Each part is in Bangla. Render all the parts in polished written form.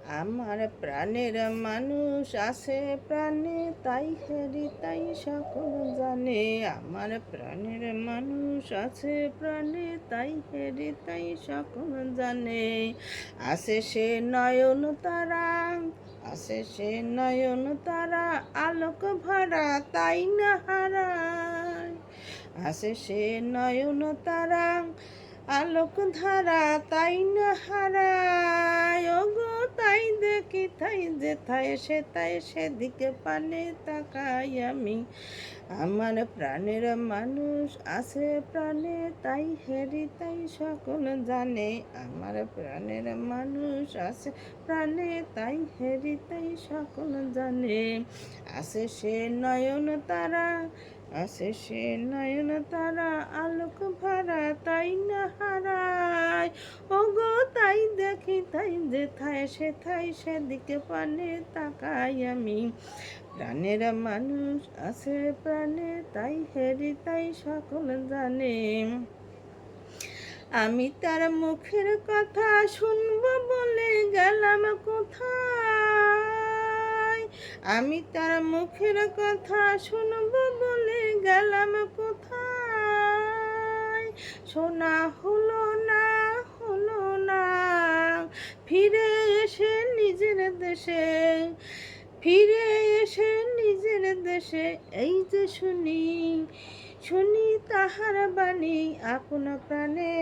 আমার প্রাণের মানুষ আছে প্রাণে, তাই হেরি তাই সকল জানে। আমার প্রাণের মানুষ আছে প্রাণে, তাই হেরি তাই সকল জানে। আছে সে নয়ন তারা, আছে সে নয়ন তারা, আলোক ভরা তাই না হারায়। আছে সে নয়ন তারা, আলোক ধারা তাই না হারায়। ওগো তাই দেখি তাই যেথায় সেথায় সেদিকে পানে তাকাই আমি। আমার প্রাণের মানুষ আছে প্রাণে, তাই হেরি তাই সকল জানে। আমার প্রাণের মানুষ আছে প্রাণে, তাই হেরি তাই সকল জানে। আছে সে নয়ন তারা, আছে সে নয়ন তারা, আলোক ভরা তাই না হারায়। ওগো তাই দেখি তাই যেথায় সেথায় সেদিকে পানে তাকাই আমি। প্রাণের মানুষ আছে প্রাণে, তাই হেরি তাই সকল জানে। আমি তার মুখের কথা শুনবো বলে গেলাম কোথায়। আমি তার মুখের কথা শুনবো বলে গেলাম কোথায়। শোনা হলো না, হলো না, ফিরে এসে নিজের দেশে, ফিরে এসে নিজের দেশে। এই যে শুনি, শুনি তাহার বাণী আপন প্রাণে।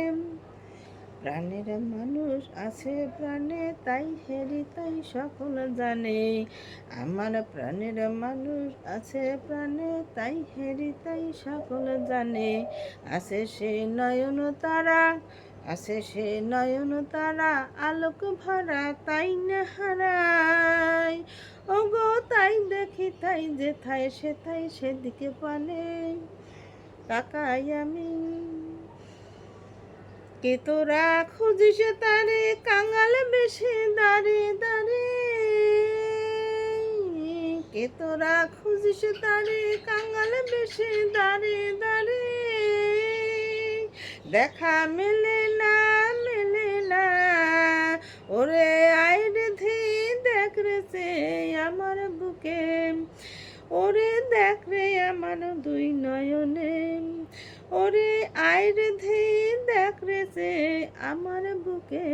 প্রাণের মানুষ আছে প্রাণে, তাই হেরি তাই সকল জানে। আমার প্রাণের মানুষ আছে প্রাণে, তাই হেরি তাই সকল জানে। আছে সে নয়ন তারা, আছে সে নয়ন তারা, আলোক ভরা তাই না হারায়। ওগো তাই দেখি তাই যেথায় সেথায় সেদিকে পানে তাকাই আমি। কে তোরা খুঁজিস তারে কাঙাল বেশে দাঁড়ে দাঁড়ে। কে তোরা খুঁজিস তারে কাঙাল বেশে দাঁড়ে দাঁড়ে। দেখা মেলে না, মেলে না, ওরে আইরে ধে দেখ রে সে আমার বুকে। ওরে দেখ রে আমার দুই নয়নে, ওরে আইরে ধে দেখ রে সে আমার বুকে।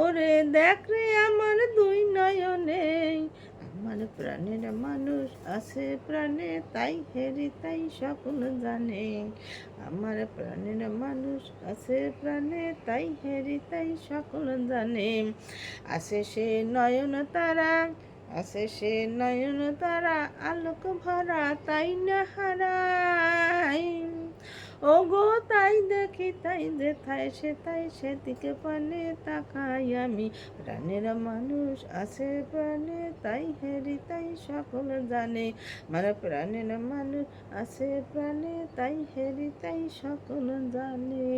ওরে দেখ রে আমার দুই নয়নে। আমার প্রাণের মানুষ আছে প্রাণে, তাই হেরি তাই সকল জানে। আমার প্রাণের মানুষ আছে প্রাণে, তাই হেরি তাই সকল জানে। আছে সে নয়ন তারা, আছে সে নয়ন তারা, আলোক ভরা তাই না হারায়। ওগো তাই দেখি তাই যেথায় সেথায় সেদিকে পানে তাকাই আমি। প্রাণের মানুষ আছে প্রাণে, তাই হেরি তাই সকল জানে। মানে প্রাণের মানুষ আছে প্রাণে, তাই হেরি তাই সকল জানে।